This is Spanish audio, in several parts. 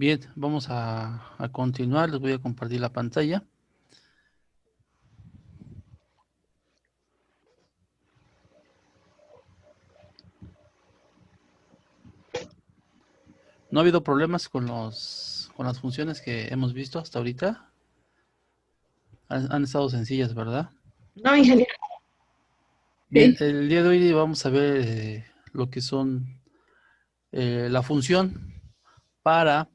Bien, vamos a continuar. Les voy a compartir la pantalla. No ha habido problemas con las funciones que hemos visto hasta ahorita. Han estado sencillas, ¿verdad? No, ingeniero. Bien, Sí. el día de hoy vamos a ver lo que son la función para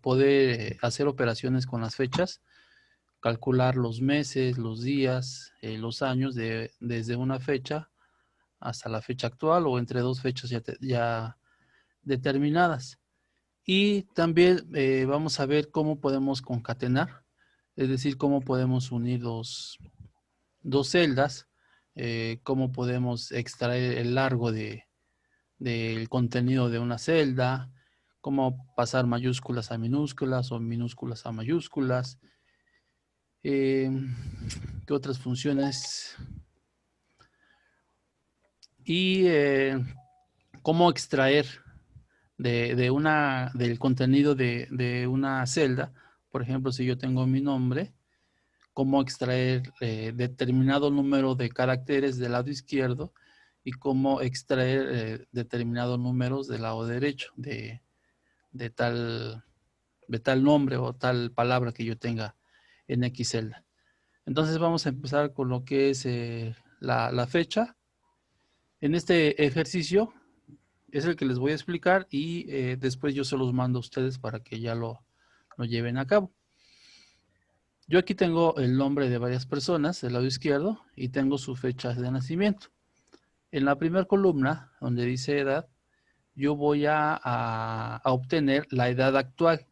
poder hacer operaciones con las fechas, calcular los meses, los días, los años desde una fecha hasta la fecha actual o entre dos fechas ya determinadas. Y también vamos a ver cómo podemos concatenar, es decir, cómo podemos unir dos celdas, cómo podemos extraer el largo del contenido de una celda, cómo pasar mayúsculas a minúsculas o minúsculas a mayúsculas, eh, qué otras funciones y cómo extraer del contenido de una celda. Por ejemplo, si yo tengo mi nombre, cómo extraer determinado número de caracteres del lado izquierdo y cómo extraer determinados números del lado derecho de tal, de tal nombre o tal palabra que yo tenga en X celda. Entonces vamos a empezar con lo que es la fecha. En este ejercicio es el que les voy a explicar y después yo se los mando a ustedes para que ya lo lleven a cabo. Yo aquí tengo el nombre de varias personas del lado izquierdo y tengo sus fechas de nacimiento. En la primera columna, donde dice edad, yo voy a obtener la edad actual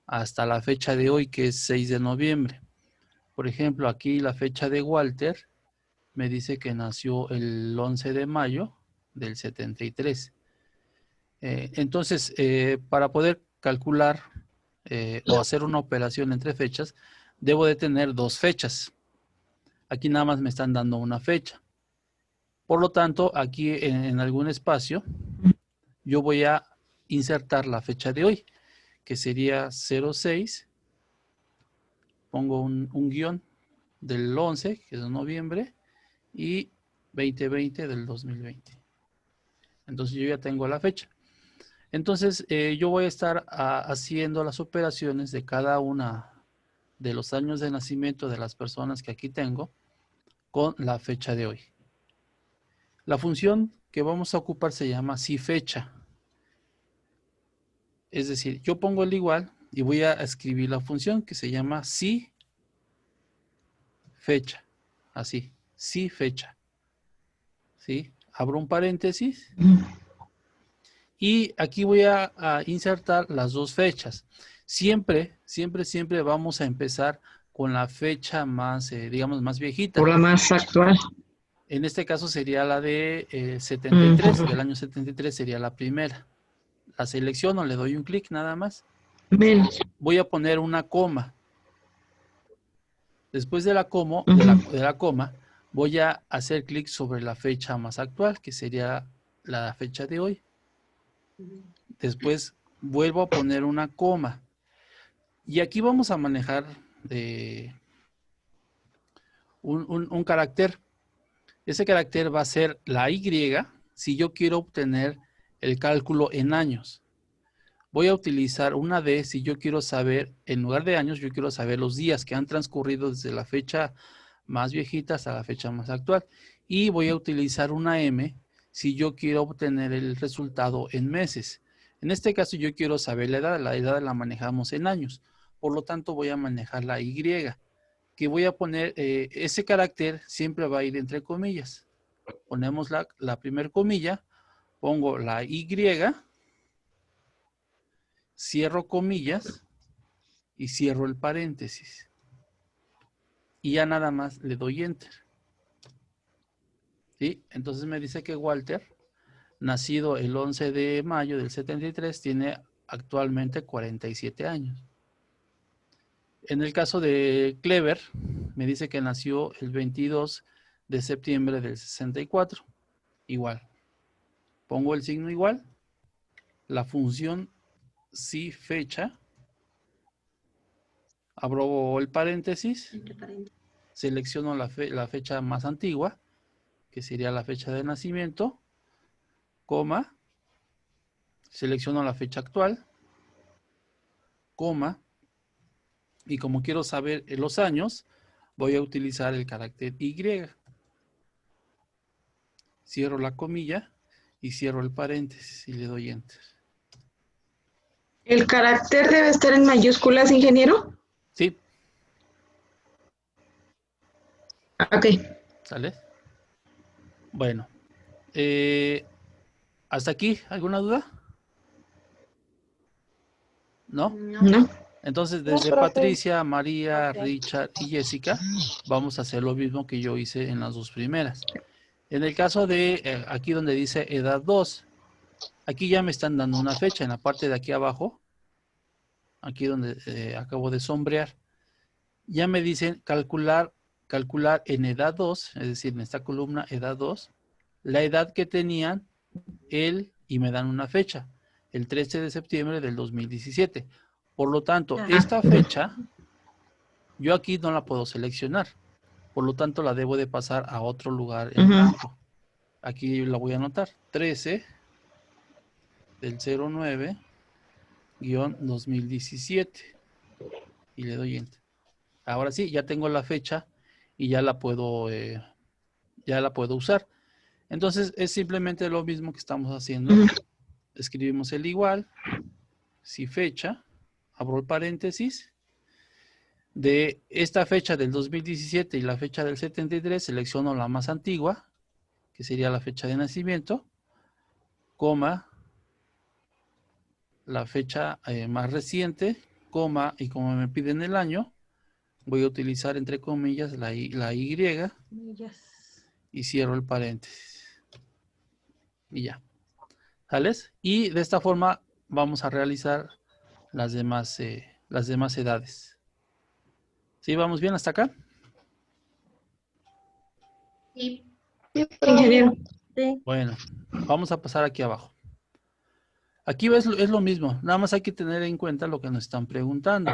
hasta la fecha de hoy, que es 6 de noviembre. Por ejemplo, aquí la fecha de Walter me dice que nació el 11 de mayo del 73. Entonces, para poder calcular o hacer una operación entre fechas, debo de tener dos fechas. Aquí nada más me están dando una fecha. Por lo tanto, aquí en algún espacio, yo voy a insertar la fecha de hoy, que sería 06, pongo un guión del 11, que es de noviembre, y 2020 del 2020. Entonces yo ya tengo la fecha. Entonces yo voy a estar haciendo las operaciones de cada una de los años de nacimiento de las personas que aquí tengo con la fecha de hoy. La función que vamos a ocupar se llama si-fecha. Es decir, yo pongo el igual y voy a escribir la función que se llama si-fecha. Así, si-fecha. ¿Sí? Abro un paréntesis y aquí voy a insertar las dos fechas. Siempre vamos a empezar con la fecha más, digamos, más viejita. Por la más actual. En este caso sería la de 73, del año 73 sería la primera. La selecciono, le doy un clic nada más. Menos. Voy a poner una coma. Después de de la coma, voy a hacer clic sobre la fecha más actual, que sería la fecha de hoy. Después vuelvo a poner una coma. Y aquí vamos a manejar un carácter. Ese carácter va a ser la Y si yo quiero obtener el cálculo en años. Voy a utilizar una D si yo quiero saber, en lugar de años, yo quiero saber los días que han transcurrido desde la fecha más viejita hasta la fecha más actual. Y voy a utilizar una M si yo quiero obtener el resultado en meses. En este caso yo quiero saber la edad la manejamos en años. Por lo tanto voy a manejar la Y, que voy a poner, ese carácter siempre va a ir entre comillas. Ponemos la primer comilla, pongo la Y, cierro comillas y cierro el paréntesis. Y ya nada más le doy enter. ¿Sí? Entonces me dice que Walter, nacido el 11 de mayo del 73, tiene actualmente 47 años. En el caso de Clever, me dice que nació el 22 de septiembre del 64. Igual. Pongo el signo igual, la función si fecha, abro el paréntesis, Entre paréntesis. selecciono la fecha más antigua, que sería la fecha de nacimiento, coma, selecciono la fecha actual, coma, y como quiero saber los años, voy a utilizar el carácter Y. Cierro la comilla y cierro el paréntesis y le doy Enter. ¿El carácter debe estar en mayúsculas, ingeniero? ¿Sí? Ok. ¿Sale? Bueno. ¿Hasta aquí? ¿Alguna duda? ¿No? No. Entonces, desde Patricia, María, Richard y Jessica, vamos a hacer lo mismo que yo hice en las dos primeras. En el caso de aquí donde dice edad 2, aquí ya me están dando una fecha en la parte de aquí abajo, aquí donde acabo de sombrear. Ya me dicen calcular en edad 2, es decir, en esta columna edad 2, la edad que tenían y me dan una fecha, el 13 de septiembre del 2017. Por lo tanto, esta fecha, yo aquí no la puedo seleccionar. Por lo tanto, la debo de pasar a otro lugar en blanco. Aquí la voy a anotar. 13 del 09-2017. Y le doy Enter. Ahora sí, ya tengo la fecha y ya la puedo usar. Entonces, es simplemente lo mismo que estamos haciendo. Escribimos el igual, si fecha, abro el paréntesis, de esta fecha del 2017 y la fecha del 73, selecciono la más antigua, que sería la fecha de nacimiento, coma, la fecha más reciente, coma, y como me piden el año, voy a utilizar entre comillas la Y y cierro el paréntesis. Y ya. ¿Sales? Y de esta forma vamos a realizar las demás edades. ¿Sí? ¿Vamos bien hasta acá? Sí. Ingeniero. Sí. Bueno, vamos a pasar aquí abajo. Aquí es lo mismo, nada más hay que tener en cuenta lo que nos están preguntando.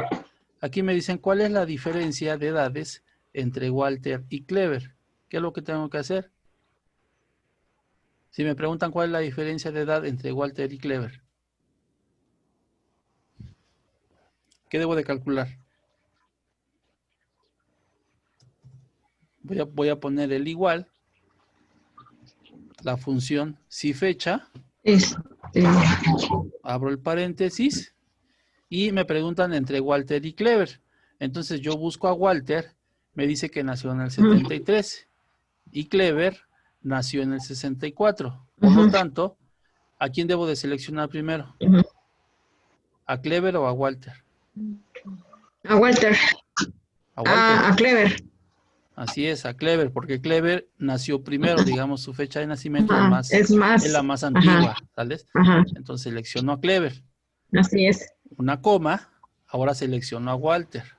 Aquí me dicen, ¿cuál es la diferencia de edades entre Walter y Clever? ¿Qué es lo que tengo que hacer? Si me preguntan cuál es la diferencia de edad entre Walter y Clever, ¿qué debo de calcular? Voy a poner el igual, la función si fecha, abro el paréntesis y me preguntan entre Walter y Clever. Entonces yo busco a Walter, me dice que nació en el 73 y Clever nació en el 64. Por lo tanto, ¿a quién debo de seleccionar primero? ¿A Clever o a Walter? A Walter. A Walter. A Clever. Así es, a Clever, porque Clever nació primero, digamos, su fecha de nacimiento Es más. es la más antigua, ¿sales? Ajá. Entonces selecciono a Clever. Así es. Una coma, ahora selecciono a Walter.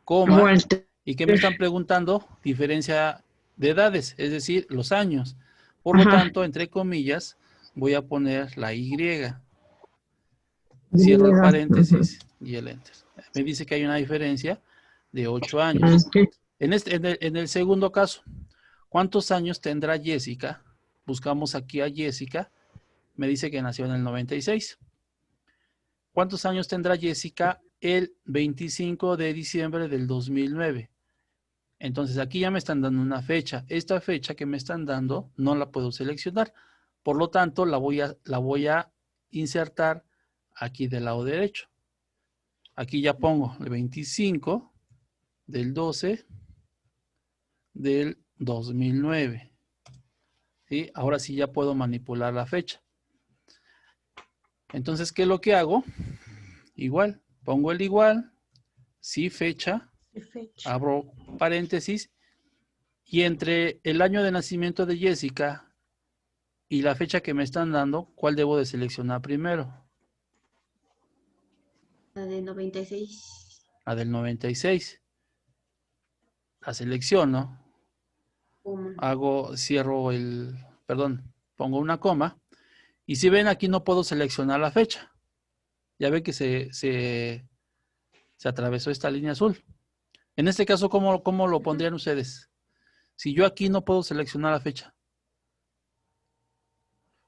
Coma, Walter. ¿y qué me están preguntando? Diferencia de edades, es decir, los años. Por lo tanto, entre comillas, voy a poner la Y. Cierro el paréntesis y el Enter. Me dice que hay una diferencia de 8 años. En el segundo caso, ¿cuántos años tendrá Jessica? Buscamos aquí a Jessica. Me dice que nació en el 96. ¿Cuántos años tendrá Jessica el 25 de diciembre del 2009? Entonces aquí ya me están dando una fecha. Esta fecha que me están dando no la puedo seleccionar. Por lo tanto, la voy a insertar aquí del lado derecho. Aquí ya pongo el 25 del 12 del 2009. ¿Sí? Ahora sí ya puedo manipular la fecha. Entonces, ¿qué es lo que hago? Igual, pongo el igual, sí, fecha, abro paréntesis, y entre el año de nacimiento de Jessica y la fecha que me están dando, ¿cuál debo de seleccionar primero? La de 96. La del 96. La selecciono, pongo una coma, y si ven aquí no puedo seleccionar la fecha. Ya ve que se atravesó esta línea azul. En este caso, ¿cómo lo pondrían ustedes? Si yo aquí no puedo seleccionar la fecha,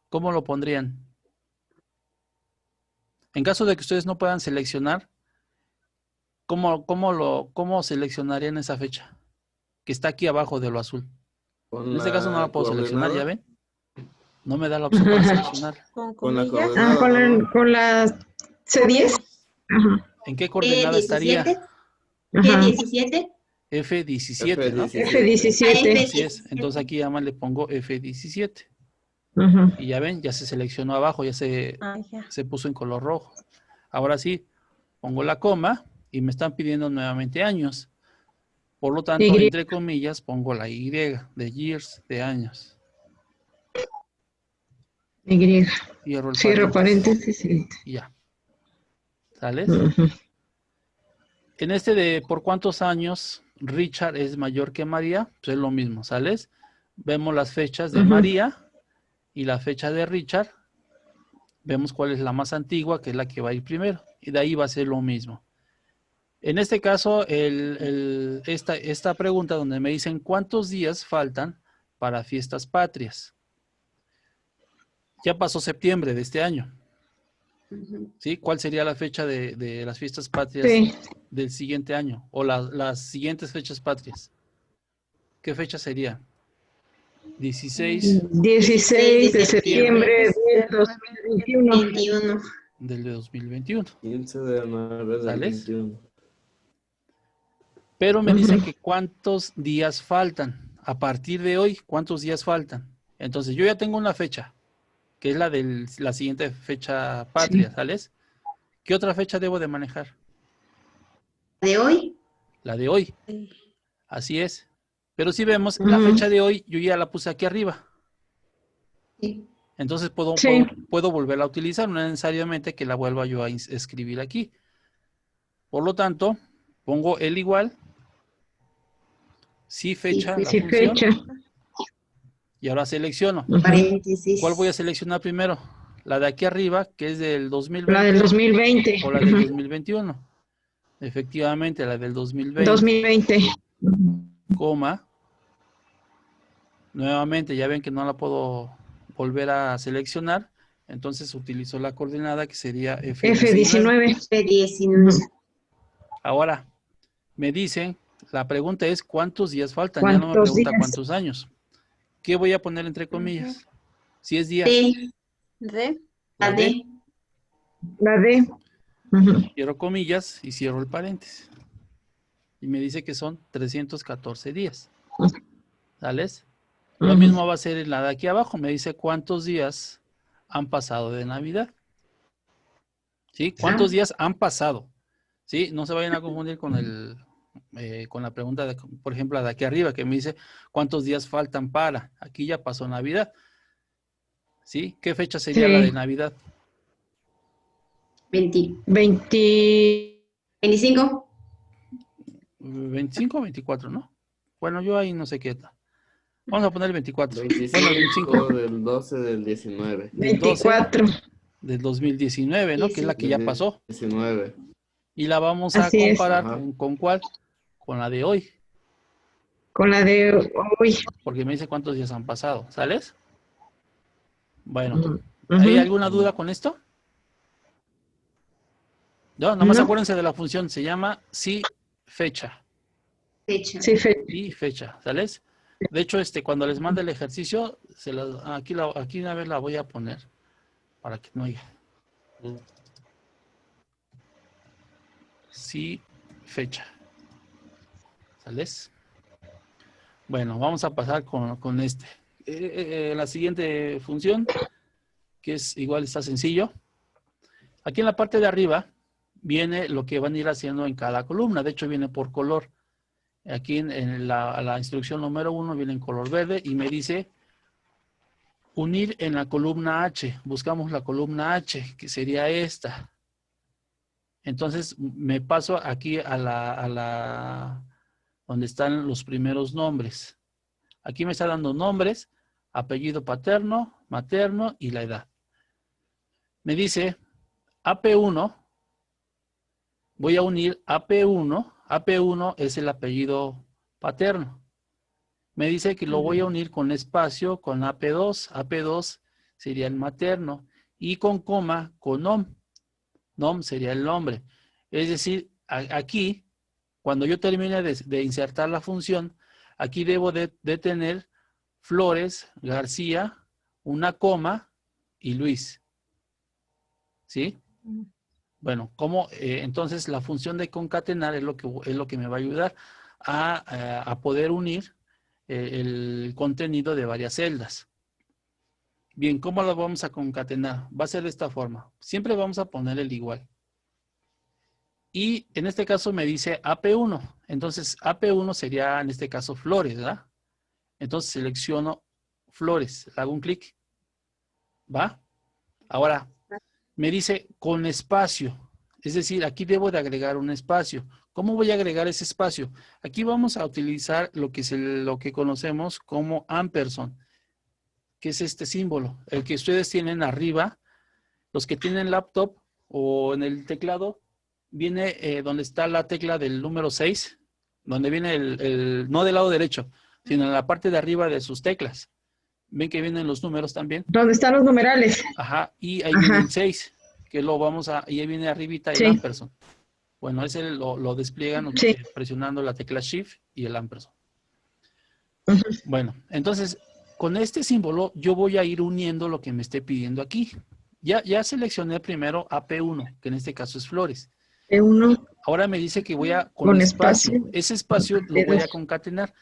¿cómo lo pondrían? En caso de que ustedes no puedan seleccionar, ¿cómo seleccionarían esa fecha? Que está aquí abajo de lo azul. En este caso no la puedo seleccionar, ¿ya ven? No me da la opción para seleccionar. Con la comillas. coordenada. Con la C10. Ajá. ¿En qué coordenada estaría? G17. F17, ¿no? F17. Así es. Entonces aquí ya más le pongo F17. Ajá. Y ya ven, ya se seleccionó abajo, ya se puso en color rojo. Ahora sí, pongo la coma y me están pidiendo nuevamente años. Por lo tanto, Y. entre comillas, pongo la Y de years, de años. Y. Cierro el Cierro paréntesis. y ya. ¿Sales? Ujú. En este de por cuántos años Richard es mayor que María, pues es lo mismo, ¿sales? Vemos las fechas de Ujú. María y la fecha de Richard. Vemos cuál es la más antigua, que es la que va a ir primero. Y de ahí va a ser lo mismo. En este caso, esta pregunta donde me dicen cuántos días faltan para fiestas patrias. Ya pasó septiembre de este año. ¿Sí? ¿Cuál sería la fecha de las fiestas patrias Sí. del siguiente año? O las siguientes fechas patrias. ¿Qué fecha sería? 16 16 de septiembre del 2021. 21. del de 2021. 15 de enero del ¿Sales? 21. Pero me dicen que cuántos días faltan. A partir de hoy, ¿cuántos días faltan? Entonces, yo ya tengo una fecha, que es la siguiente fecha patria, Sí. ¿sales? ¿Qué otra fecha debo de manejar? ¿De hoy? La de hoy. Así es. Pero si vemos, Ujú. la fecha de hoy, yo ya la puse aquí arriba. Sí. Entonces puedo Sí. volverla a utilizar, no necesariamente que la vuelva yo a escribir aquí. Por lo tanto, pongo el igual, sí fecha, la Sí, función, fecha. y ahora selecciono. Ujú. Paréntesis. ¿Cuál voy a seleccionar primero? ¿La de aquí arriba, que es del La 2020, del 2020. o la del Ujú. 2021? Efectivamente, la del 2020, 2020. coma. Nuevamente, ya ven que no la puedo volver a seleccionar, entonces utilizo la coordenada que sería F19. F19. F19. Ahora, me dicen, la pregunta es ¿cuántos días faltan? Ya no me ¿Cuántos pregunta días? cuántos años. ¿Qué voy a poner entre comillas? Si es días, D. D. la La D, D. La D. Ujú. cierro comillas y cierro el paréntesis. Y me dice que son 314 días. ¿Sales? Lo Ujú. mismo va a ser en la de aquí abajo. Me dice cuántos días han pasado de Navidad. ¿Sí? ¿Cuántos días han pasado? ¿Sí? No se vayan a confundir con con la pregunta, por ejemplo, la de aquí arriba, que me dice cuántos días faltan para. Aquí ya pasó Navidad. ¿Sí? ¿Qué fecha sería la de Sí. Navidad? 20. 20. 25. 25 o 24, ¿no? Bueno, yo ahí no sé qué tal. Vamos a poner el 24. Bueno, el 25 25 del 12 del 19. del 12 24. del 2019, ¿no? Que es la que ya Del pasó. 19. Y la vamos a Así es. comparar Ajá. ¿con cuál? Con la de hoy. Con la de hoy. Porque me dice cuántos días han pasado. ¿Sales? Bueno, Ujú. ¿hay alguna duda con esto? No, nomás No. acuérdense de la función. Se llama sí fecha. Fecha. Sí, fecha. Sí fecha. ¿Sales? De hecho, cuando les mande el ejercicio, aquí una vez la voy a poner para que no haya. Sí fecha. ¿Sales? Bueno, vamos a pasar con este. La siguiente función, que es igual, está sencillo. Aquí en la parte de arriba viene lo que van a ir haciendo en cada columna. De hecho, viene por color. Aquí en la instrucción número 1 viene en color verde y me dice unir en la columna H. Buscamos la columna H, que sería esta. Entonces me paso aquí a la donde están los primeros nombres. Aquí me está dando nombres, apellido paterno, materno y la edad. Me dice AP1 voy a unir AP1. AP1 es el apellido paterno. Me dice que lo voy a unir con espacio con AP2. AP2 sería el materno. Y con coma con nom. Nom sería el nombre. Es decir, aquí, cuando yo termine de insertar la función, aquí debo de tener Flores, García, una coma y Luis. ¿Sí? Bueno, entonces la función de concatenar es lo que me va a ayudar a poder unir el contenido de varias celdas. Bien, ¿cómo lo vamos a concatenar? Va a ser de esta forma. Siempre vamos a poner el igual. Y en este caso me dice AP1. Entonces AP1 sería en este caso Flores, ¿verdad? Entonces selecciono Flores. Le hago un clic. ¿Va? Ahora me dice con espacio. Es decir, aquí debo de agregar un espacio. ¿Cómo voy a agregar ese espacio? Aquí vamos a utilizar lo que conocemos como ampersand, que es este símbolo. El que ustedes tienen arriba, los que tienen laptop o en el teclado, viene donde está la tecla del número 6, donde viene no del lado derecho, sino en la parte de arriba de sus teclas. ¿Ven que vienen los números también? ¿Dónde están los numerales? Ajá, y ahí Ajá. viene el 6, que y ahí viene arribita el Sí. ampersand. Bueno, ese lo despliegan Sí. presionando la tecla Shift y el ampersand. Ujú. Bueno, entonces, con este símbolo yo voy a ir uniendo lo que me esté pidiendo aquí. Ya seleccioné primero AP1, que en este caso es Flores. P1 Ahora me dice que voy a con con espacio. espacio. Ese espacio lo voy a concatenar.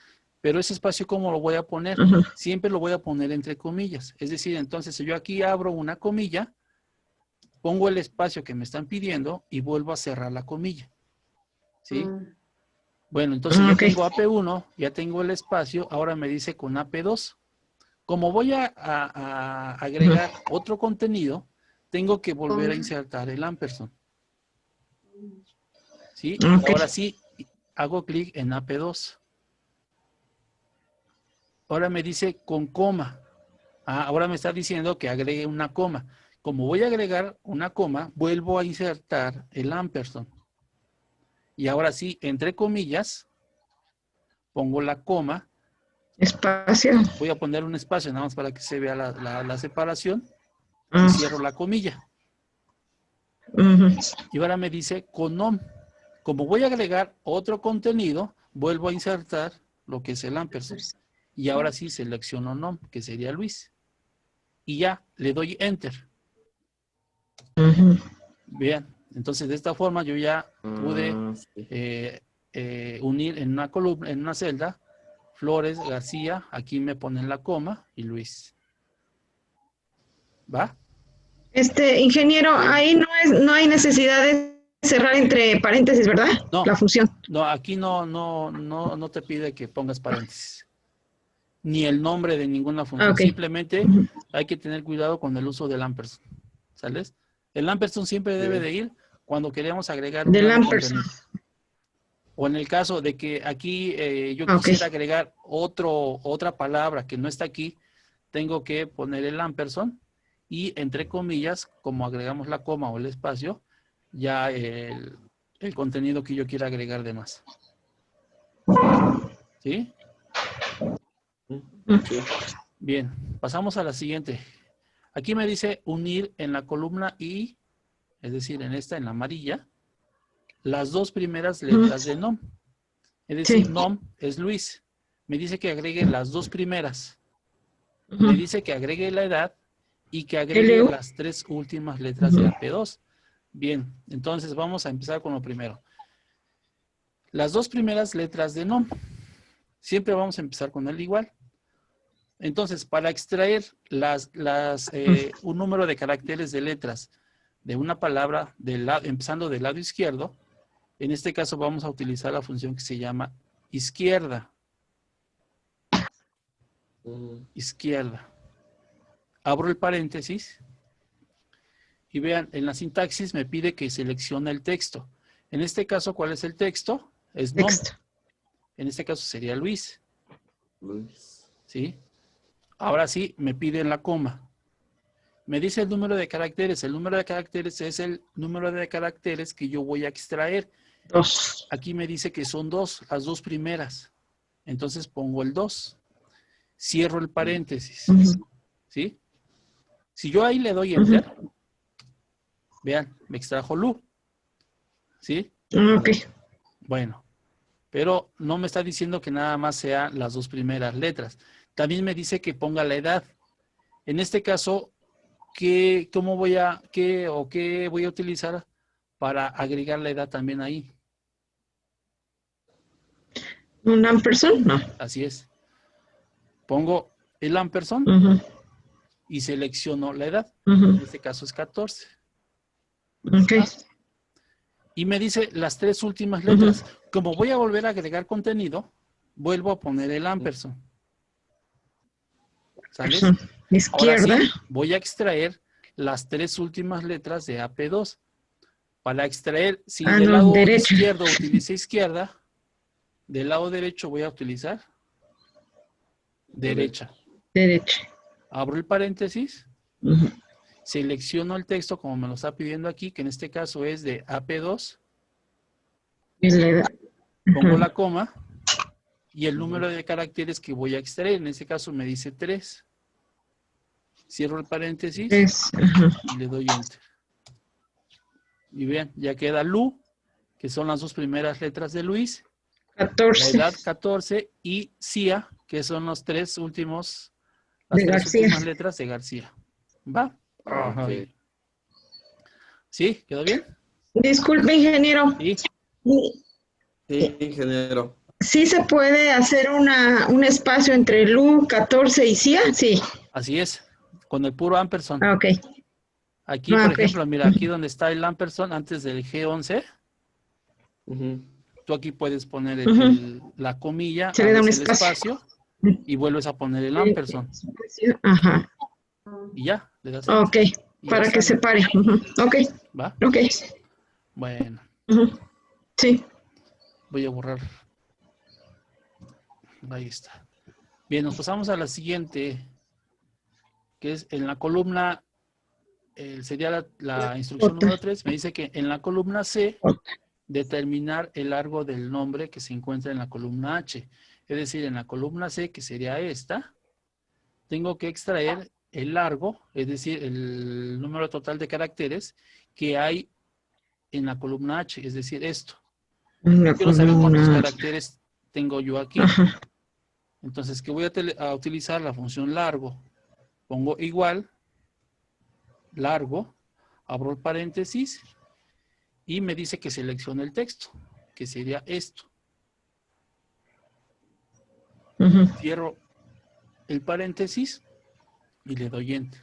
Pero ese espacio, ¿cómo lo voy a poner? Ajá. Siempre lo voy a poner entre comillas. Es decir, entonces, si yo aquí abro una comilla, pongo el espacio que me están pidiendo y vuelvo a cerrar la comilla. ¿Sí? Bueno, entonces ya Ok. tengo AP1, ya tengo el espacio, ahora me dice con AP2. Como voy a agregar otro contenido, tengo que volver a insertar el ampersand. ¿Sí? Ok. Y ahora sí, hago clic en AP2. Ahora me dice con coma. Ahora me está diciendo que agregue una coma. Como voy a agregar una coma, vuelvo a insertar el ampersand. Y ahora sí, entre comillas, pongo la coma. Espacio. Voy a poner un espacio nada más para que se vea la separación. Ah. Y cierro la comilla. Ujú. Y ahora me dice con nom. Como voy a agregar otro contenido, vuelvo a insertar lo que es el ampersand. Y ahora sí selecciono nom, que sería Luis. Y ya, le doy Enter. Ujú. Bien, entonces de esta forma yo ya pude Sí. unir en una columna, en una celda, Flores, García, aquí me ponen la coma y Luis. ¿Va? Ingeniero, ahí no hay necesidad de cerrar entre paréntesis, ¿verdad? No, La función. no, aquí no te pide que pongas paréntesis. Ni el nombre de ninguna función. Ok. Simplemente Ujú. hay que tener cuidado con el uso del ampersand. ¿Sales? El ampersand siempre debe de ir cuando queremos agregar un Del nuevo ampersand. contenido. O en el caso de que aquí yo Ok. quisiera agregar otra palabra que no está aquí, tengo que poner el ampersand y entre comillas, como agregamos la coma o el espacio, ya el contenido que yo quiera agregar de más. ¿Sí? Sí. Bien, pasamos a la siguiente. Aquí me dice unir en la columna I, es decir, en la amarilla, las dos primeras letras de nom. Es decir, Sí. nom es Luis. Me dice que agregue las dos primeras. Ujú. Me dice que agregue la edad y que agregue LU. las tres últimas letras de AP2. Bien, entonces vamos a empezar con lo primero. Las dos primeras letras de nom. Siempre vamos a empezar con el igual. Entonces, para extraer un número de caracteres de letras de una palabra empezando del lado izquierdo, en este caso vamos a utilizar la función que se llama izquierda. Izquierda. Abro el paréntesis y vean, en la sintaxis me pide que seleccione el texto. En este caso, ¿cuál es el texto? Es nom. Texto. En este caso sería Luis. Luis. ¿Sí? Ahora sí, me piden la coma. Me dice el número de caracteres. El número de caracteres es el número de caracteres que yo voy a extraer. 2. Aquí me dice que son 2, las 2 primeras. Entonces pongo el 2. Cierro el paréntesis. ¿Sí? Si yo ahí le doy enter, vean, me extrajo Lu. ¿Sí? Ok. Bueno, pero no me está diciendo que nada más sean las 2 primeras letras. También me dice que ponga la edad. En este caso, qué voy a utilizar para agregar la edad también ahí? ¿Un ampersand? No. Así es. Pongo el ampersand y selecciono la edad. En este caso es 14. Ok. Y me dice las 3 últimas letras. Como voy a volver a agregar contenido, vuelvo a poner el ampersand. ¿Sales? Izquierda. Ahora sí, voy a extraer las 3 últimas letras de AP2. Para extraer, si del lado derecha. izquierdo utilicé izquierda, del lado derecho voy a utilizar derecha. Derecha. Abro el paréntesis, selecciono el texto como me lo está pidiendo aquí, que en este caso es de AP2. Y la edad. Pongo la coma y el número de caracteres que voy a extraer. En este caso me dice 3. Cierro el paréntesis y le doy enter. Y vean, ya queda Lu, que son las 2 primeras letras de Luis. 14. La edad 14 y Cia, que son las 3 últimas letras de García. ¿Va? Ok. ¿Sí? ¿Quedó bien? Disculpe, ingeniero. Sí. Sí, ingeniero. ¿Sí se puede hacer un espacio entre Lu, 14 y Cia? Sí. Así es, con el puro ampersand. Ok. Aquí, por ejemplo, mira, aquí donde está el ampersand antes del G11, tú aquí puedes poner la comilla, se le da un el espacio y vuelves a poner el ampersand. Ajá. Y ya, le das Ok, para que se pare. Ok. ¿Va? Ok. Bueno. Sí. Voy a borrar. Ahí está. Bien, nos pasamos a la siguiente, que es en la columna, sería la instrucción número 3. Me dice que en la columna C, determinar el largo del nombre que se encuentra en la columna H. Es decir, en la columna C, que sería esta, tengo que extraer el largo, es decir, el número total de caracteres que hay en la columna H, es decir, esto. Quiero saber cuántos caracteres tengo yo aquí. Entonces, ¿qué voy a utilizar? La función largo. Pongo igual, largo, abro el paréntesis y me dice que seleccione el texto, que sería esto. Cierro el paréntesis y le doy enter.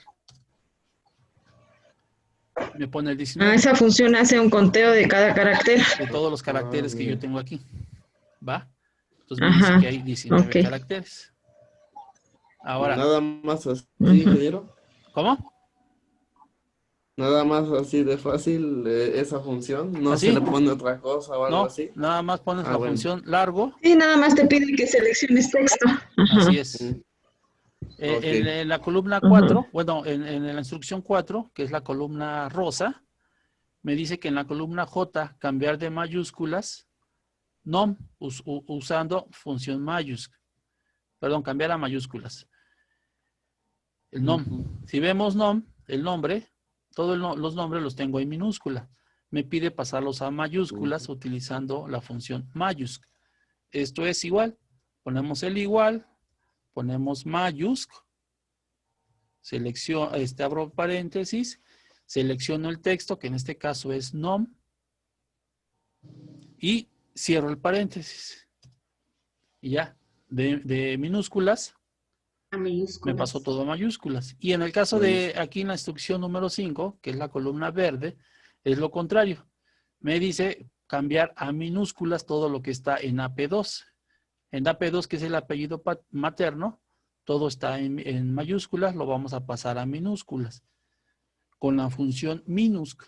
Me pone el 19. Esa función hace un conteo de cada carácter. De todos los caracteres que yo tengo aquí. ¿Va? Entonces me dice que hay 19 caracteres. Ahora. Nada más así, ingeniero. ¿Cómo? Nada más así de fácil esa función. No ¿Así? se le pone otra cosa o algo así. Nada más pones la función largo. Sí, nada más te pide que selecciones texto. Así es. En la columna 4, bueno, en la instrucción 4, que es la columna rosa, me dice que en la columna J, cambiar de mayúsculas, nom, usando función mayúscula. Perdón, cambiar a mayúsculas. El nom. Si vemos nom, el nombre, todos los nombres los tengo en minúscula. Me pide pasarlos a mayúsculas utilizando la función mayúscula. Esto es igual. Ponemos el igual, ponemos mayúscula, selecciono, abro paréntesis, selecciono el texto, que en este caso es nom, y cierro el paréntesis. Y ya, de minúsculas, me pasó todo a mayúsculas. Y en el caso de aquí en la instrucción número 5, que es la columna verde, es lo contrario. Me dice cambiar a minúsculas todo lo que está en AP2. En AP2, que es el apellido materno, todo está en mayúsculas, lo vamos a pasar a minúsculas. Con la función minusc.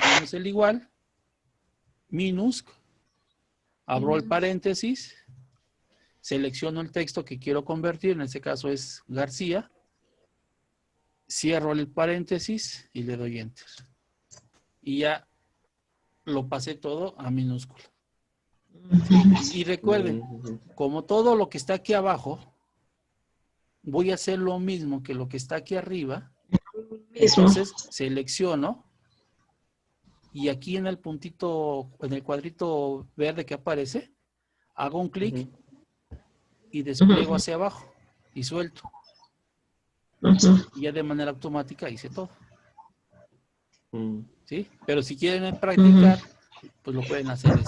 Tenemos el igual, minusc, abro el paréntesis, selecciono el texto que quiero convertir, en este caso es García, cierro el paréntesis y le doy enter. Y ya lo pasé todo a minúscula. Y recuerden, como todo lo que está aquí abajo, voy a hacer lo mismo que lo que está aquí arriba. Entonces selecciono y aquí en el puntito, en el cuadrito verde que aparece, hago un clic y despliego hacia abajo y suelto. Y ya de manera automática hice todo. ¿Sí? Pero si quieren practicar, pues lo pueden hacer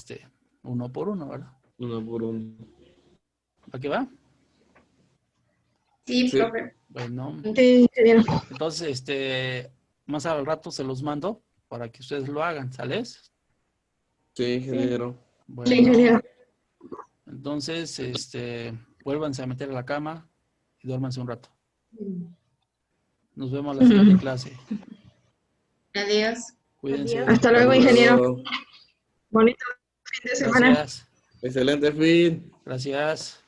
uno por uno, ¿verdad? Uno por uno. ¿Para qué va? Sí, Sí. profe. Bueno, Sí, ingeniero. entonces, más al rato se los mando para que ustedes lo hagan, ¿sales? Sí, ingeniero. Bueno, Sí, ingeniero. entonces, vuélvanse a meter a la cama y duérmanse un rato. Nos vemos la siguiente clase. Adiós. Cuídense. Hasta luego, ingeniero. Luego. Bonito fin de semana. Gracias. Excelente fin. Gracias.